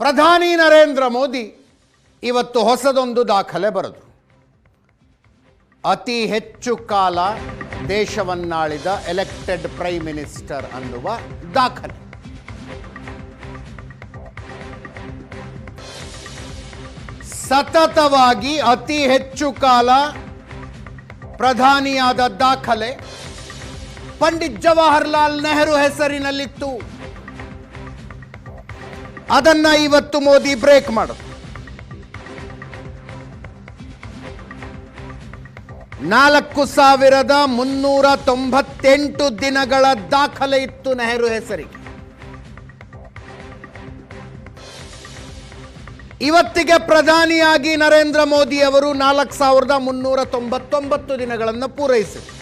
ಪ್ರಧಾನಿ ನರೇಂದ್ರ ಮೋದಿ ಇವತ್ತು ಹೊಸದೊಂದು ದಾಖಲೆ ಬರೆದರು. ಅತಿ ಹೆಚ್ಚು ಕಾಲ ದೇಶವನ್ನಾಳಿದ ಎಲೆಕ್ಟೆಡ್ ಪ್ರೈಮ್ ಮಿನಿಸ್ಟರ್ ಅನ್ನುವ ದಾಖಲೆ. ಸತತವಾಗಿ ಅತಿ ಹೆಚ್ಚು ಕಾಲ ಪ್ರಧಾನಿಯಾದ ದಾಖಲೆ ಪಂಡಿತ್ ಜವಾಹರ್ಲಾಲ್ ನೆಹರು ಹೆಸರಿನಲ್ಲಿತ್ತು. ಅದನ್ನ ಇವತ್ತು ಮೋದಿ ಬ್ರೇಕ್ ಮಾಡಿದ್ರು. 4398 ದಿನಗಳ ದಾಖಲೆ ಇತ್ತು ನೆಹರು ಹೆಸರಿಗೆ. ಇವತ್ತಿಗೆ ಪ್ರಧಾನಿಯಾಗಿ ನರೇಂದ್ರ ಮೋದಿ ಅವರು 4399 ದಿನಗಳನ್ನು ಪೂರೈಸಿದರು.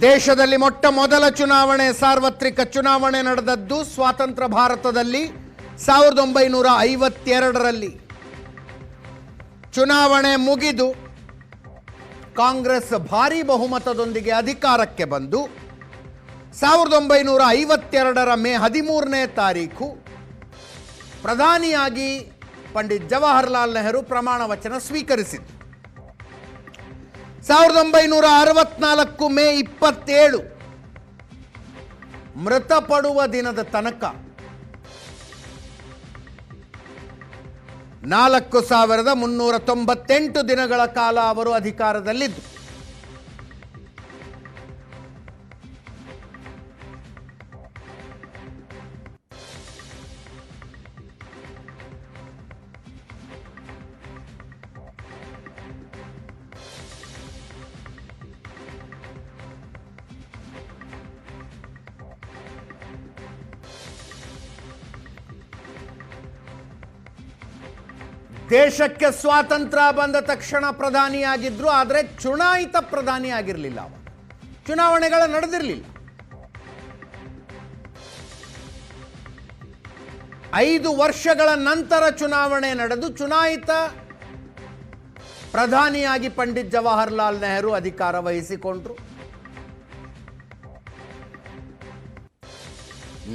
ದೇಶದಲ್ಲಿ ಮೊಟ್ಟ ಮೊದಲ ಚುನಾವಣೆ, ಸಾರ್ವತ್ರಿಕ ಚುನಾವಣೆ ನಡೆದದ್ದು ಸ್ವಾತಂತ್ರ್ಯ ಭಾರತದಲ್ಲಿ 1952ರಲ್ಲಿ. ಚುನಾವಣೆ ಮುಗಿದು ಕಾಂಗ್ರೆಸ್ ಭಾರೀ ಬಹುಮತದೊಂದಿಗೆ ಅಧಿಕಾರಕ್ಕೆ ಬಂದು 1952ರ ಮೇ 13ನೇ ತಾರೀಕು ಪ್ರಧಾನಿಯಾಗಿ ಪಂಡಿತ್ ಜವಾಹರ್ಲಾಲ್ ನೆಹರು ಪ್ರಮಾಣ ವಚನ ಸ್ವೀಕರಿಸಿದ್ದು. 1964 ಮೇ 27 ಮೃತಪಡುವ ದಿನದ ತನಕ 4398 ದಿನಗಳ ಕಾಲ ಅವರು ಅಧಿಕಾರದಲ್ಲಿದ್ದರು. ದೇಶಕ್ಕೆ ಸ್ವಾತಂತ್ರ್ಯ ಬಂದ ತಕ್ಷಣ ಪ್ರಧಾನಿಯಾಗಿದ್ರು, ಆದರೆ ಚುನಾಯಿತ ಪ್ರಧಾನಿ ಆಗಿರಲಿಲ್ಲ. ಅವಾಗ ಚುನಾವಣೆಗಳ ನಡೆದಿರಲಿಲ್ಲ. 5 ವರ್ಷಗಳ ನಂತರ ಚುನಾವಣೆ ನಡೆದು ಚುನಾಯಿತ ಪ್ರಧಾನಿಯಾಗಿ ಪಂಡಿತ್ ಜವಾಹರ್ಲಾಲ್ ನೆಹರು ಅಧಿಕಾರ ವಹಿಸಿಕೊಂಡ್ರು.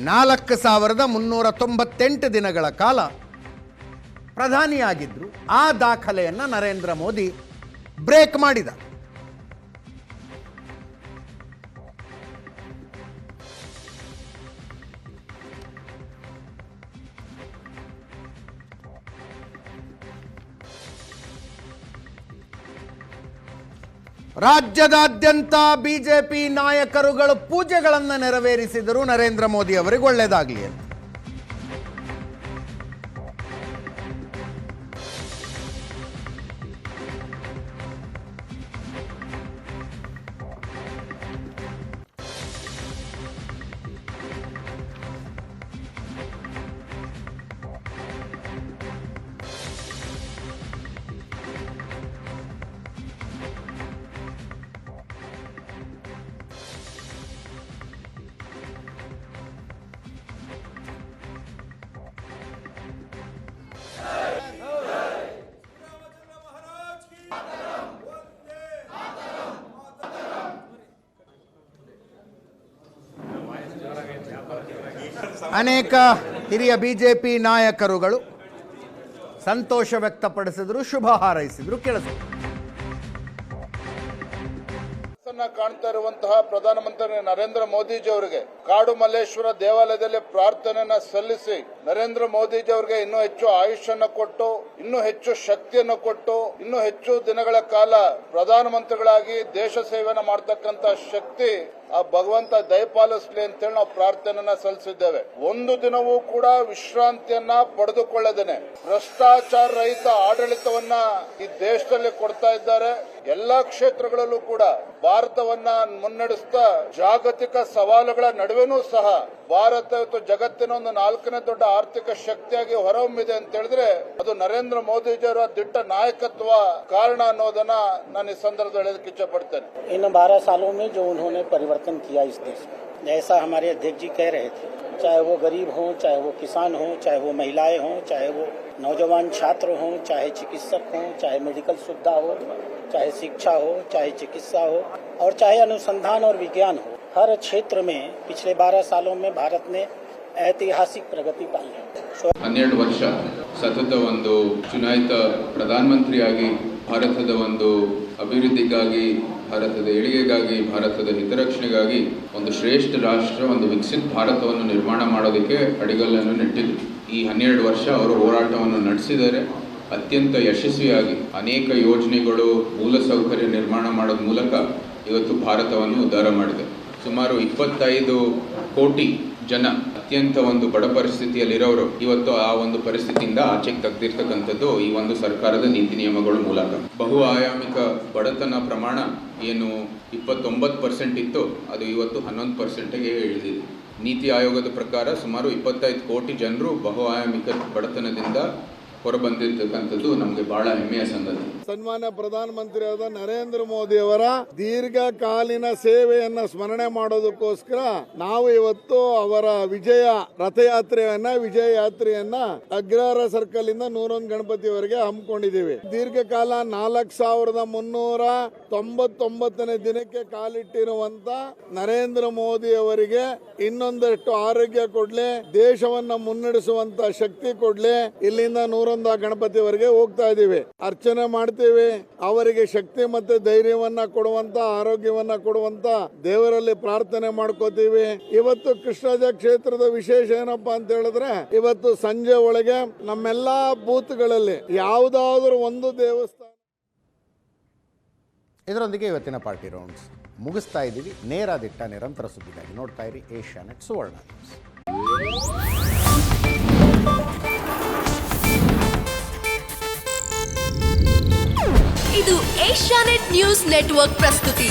4398 ದಿನಗಳ ಕಾಲ ಪ್ರಧಾನಿಯಾಗಿದ್ದರು. ಆ ದಾಖಲೆಯನ್ನು ನರೇಂದ್ರ ಮೋದಿ ಬ್ರೇಕ್ ಮಾಡಿದ. ರಾಜ್ಯದಾದ್ಯಂತ ಬಿಜೆಪಿ ನಾಯಕರುಗಳು ಪೂಜೆಗಳನ್ನು ನೆರವೇರಿಸಿದರು. ನರೇಂದ್ರ ಮೋದಿ ಅವರಿಗೆ ಒಳ್ಳೆಯದಾಗಲಿ ಅಂತ. ಅನೇಕ ಹಿರಿಯ ಬಿಜೆಪಿ ನಾಯಕರುಗಳು ಸಂತೋಷ ವ್ಯಕ್ತಪಡಿಸಿದ್ರು, ಶುಭ ಹಾರೈಸಿದ್ರು. ಕೇಳಿದ್ರು. ಕಾಣ್ತಾ ಇರುವಂತಹ ಪ್ರಧಾನಮಂತ್ರಿ ನರೇಂದ್ರ ಮೋದಿಜಿ ಅವರಿಗೆ ಕಾಡು ಮಲ್ಲೇಶ್ವರ ದೇವಾಲಯದಲ್ಲಿ ಪ್ರಾರ್ಥನೆಯನ್ನ ಸಲ್ಲಿಸಿ ನರೇಂದ್ರ ಮೋದಿಜಿ ಅವರಿಗೆ ಇನ್ನೂ ಹೆಚ್ಚು ಆಯುಷ್ಯನ್ನ ಕೊಟ್ಟು, ಇನ್ನೂ ಹೆಚ್ಚು ಶಕ್ತಿಯನ್ನು ಕೊಟ್ಟು, ಇನ್ನೂ ಹೆಚ್ಚು ದಿನಗಳ ಕಾಲ ಪ್ರಧಾನಮಂತ್ರಿಗಳಾಗಿ ದೇಶ ಸೇವೆಯನ್ನು ಮಾಡತಕ್ಕಂತ ಶಕ್ತಿ ಆ ಭಗವಂತ ದಯಪಾಲಿಸಲಿ ಅಂತೇಳಿ ನಾವು ಪ್ರಾರ್ಥನೆಯನ್ನ ಸಲ್ಲಿಸಿದ್ದೇವೆ. ಒಂದು ದಿನವೂ ಕೂಡ ವಿಶ್ರಾಂತಿಯನ್ನ ಪಡೆದುಕೊಳ್ಳದೇನೆ ಭ್ರಷ್ಟಾಚಾರ ರಹಿತ ಆಡಳಿತವನ್ನ ಈ ದೇಶದಲ್ಲಿ ಕೊಡ್ತಾ ಇದ್ದಾರೆ. ಎಲ್ಲಾ ಕ್ಷೇತ್ರಗಳಲ್ಲೂ ಕೂಡ ಭಾರತವನ್ನ ಮುನ್ನಡೆಸ್ತಾ ಜಾಗತಿಕ ಸವಾಲುಗಳ ನಡುವೆನೂ ಸಹ ಭಾರತ ಇವತ್ತು ಜಗತ್ತಿನ ಒಂದು 4ನೇ ದೊಡ್ಡ ಆರ್ಥಿಕ ಶಕ್ತಿಯಾಗಿ ಹೊರಹೊಮ್ಮಿದೆ ಅಂತ ಹೇಳಿದ್ರೆ ಅದು ನರೇಂದ್ರ ಮೋದಿಜಿಯವರ ದಿಟ್ಟ ನಾಯಕತ್ವ ಕಾರಣ ಅನ್ನೋದನ್ನ ನಾನು ಈ ಸಂದರ್ಭದಲ್ಲಿ ಹೇಳಕ್ಕೆ ಇಚ್ಛಪಡ್ತೇನೆ. इन 12 सालों में जो उन्होंने परिवर्तन किया इस देश में, जैसा हमारे अध्यक्ष जी कह रहे थे, चाहे वो गरीब हों, चाहे वो किसान हों, चाहे वो महिलाएं हों, चाहे वो नौजवान छात्र हों, चाहे चिकित्सक हों, चाहे मेडिकल सुविधा हो, चाहे शिक्षा हो, चाहे चिकित्सा हो और चाहे अनुसंधान और विज्ञान हो, हर क्षेत्र में पिछले 12 सालों में भारत ने ऐतिहासिक प्रगति पाई है. 12 ವರ್ಷ ಸತತ ಒಂದು ಚುನಾಯಿತ ಪ್ರಧಾನಮಂತ್ರಿಯಾಗಿ ಭಾರತದ ಒಂದು ಅಭಿವೃದ್ಧಿಗಾಗಿ, ಭಾರತದ ಏಳಿಗೆಗಾಗಿ, ಭಾರತದ ಹಿತರಕ್ಷಣೆಗಾಗಿ ಒಂದು ಶ್ರೇಷ್ಠ ರಾಷ್ಟ್ರ, ಒಂದು ವಿಕಸಿತ ಭಾರತವನ್ನು ನಿರ್ಮಾಣ ಮಾಡೋದಕ್ಕೆ ಅಡಿಗಲ್ಲನ್ನು ನೆಟ್ಟಿದ್ರು. ಈ 12 ವರ್ಷ ಅವರು ಹೋರಾಟವನ್ನು ನಡೆಸಿದ್ದಾರೆ. ಅತ್ಯಂತ ಯಶಸ್ವಿಯಾಗಿ ಅನೇಕ ಯೋಜನೆಗಳು, ಮೂಲಸೌಕರ್ಯ ನಿರ್ಮಾಣ ಮಾಡೋದ ಮೂಲಕ ಇವತ್ತು ಭಾರತವನ್ನು ಉದ್ಧಾರ ಮಾಡಿದೆ. ಸುಮಾರು 25 ಕೋಟಿ ಜನ ಅತ್ಯಂತ ಒಂದು ಬಡ ಪರಿಸ್ಥಿತಿಯಲ್ಲಿರೋರು ಇವತ್ತು ಆ ಒಂದು ಪರಿಸ್ಥಿತಿಯಿಂದ ಆಚೆಗೆ ತೆಗೆದಿರ್ತಕ್ಕಂಥದ್ದು ಈ ಒಂದು ಸರ್ಕಾರದ ನೀತಿ ನಿಯಮಗಳ ಮೂಲಕ. ಬಹು ಆಯಾಮಿಕ ಬಡತನ ಪ್ರಮಾಣ ಏನು 29% ಇತ್ತು, ಅದು ಇವತ್ತು 11%ಗೆ ಇಳಿದಿದೆ. ನೀತಿ ಆಯೋಗದ ಪ್ರಕಾರ ಸುಮಾರು 25 ಕೋಟಿ ಜನರು ಬಹು ಆಯಾಮಿಕ ಬಡತನದಿಂದ ಹೊರಬಂದಿರ್ತಕ್ಕಂಥದ್ದು ನಮಗೆ ಬಹಳ ಹೆಮ್ಮೆಯ ಸಂಗತಿ. ಸನ್ಮಾನ್ಯ ಪ್ರಧಾನಮಂತ್ರಿಯಾದ ನರೇಂದ್ರ ಮೋದಿ ಅವರ ದೀರ್ಘಕಾಲೀನ ಸೇವೆಯನ್ನ ಸ್ಮರಣೆ ಮಾಡೋದಕ್ಕೋಸ್ಕರ ನಾವು ಇವತ್ತು ಅವರ ವಿಜಯ ಯಾತ್ರೆಯನ್ನ ಅಗ್ರಹಾರ ಸರ್ಕಲ್ ಇಂದ 101 ಗಣಪತಿವರೆಗೆ ಹಮ್ಮಿಕೊಂಡಿದ್ದೀವಿ. ದೀರ್ಘಕಾಲ 4399ನೇ ದಿನಕ್ಕೆ ಕಾಲಿಟ್ಟಿರುವಂತ ನರೇಂದ್ರ ಮೋದಿ ಅವರಿಗೆ ಇನ್ನೊಂದಷ್ಟು ಆರೋಗ್ಯ ಕೊಡ್ಲಿ, ದೇಶವನ್ನ ಮುನ್ನಡೆಸುವಂತ ಶಕ್ತಿ ಕೊಡ್ಲಿ. ಇಲ್ಲಿಂದ 101 ಗಣಪತಿವರೆಗೆ ಹೋಗ್ತಾ ಇದ್ದೀವಿ, ಅರ್ಚನೆ ಮಾಡ್ತೀವಿ. ಅವರಿಗೆ ಶಕ್ತಿ ಮತ್ತೆ ಧೈರ್ಯವನ್ನ ಕೊಡುವಂತ, ಆರೋಗ್ಯವನ್ನ ಕೊಡುವಂತ ದೇವರಲ್ಲಿ ಪ್ರಾರ್ಥನೆ ಮಾಡ್ಕೋತೀವಿ. ಇವತ್ತು ಕೃಷ್ಣರಾಜ ಕ್ಷೇತ್ರದ ವಿಶೇಷ ಏನಪ್ಪಾ ಅಂತ ಹೇಳಿದ್ರೆ, ಇವತ್ತು ಸಂಜೆ ಒಳಗೆ ನಮ್ಮೆಲ್ಲಾ ಬೂತ್ಗಳಲ್ಲಿ ಯಾವುದಾದ್ರೂ ಒಂದು ದೇವಸ್ಥಾನ. ಇದರೊಂದಿಗೆ ಇವತ್ತಿನ ಪಾರ್ಟಿ ರೌಂಡ್ಸ್ ಮುಗಿಸ್ತಾ ಇದ್ದೀವಿ. ನೇರ ದಿಟ್ಟ ನಿರಂತರ ಸುದ್ದಿಗಾಗಿ ನೋಡ್ತಾ ಇರಿ ಏಷ್ಯಾನೆಟ್ ಸುವರ್ಣ ನ್ಯೂಸ್. ಇದು ಏಷ್ಯಾನೆಟ್ ನ್ಯೂಸ್ ನೆಟ್ವರ್ಕ್ ಪ್ರಸ್ತುತಿ.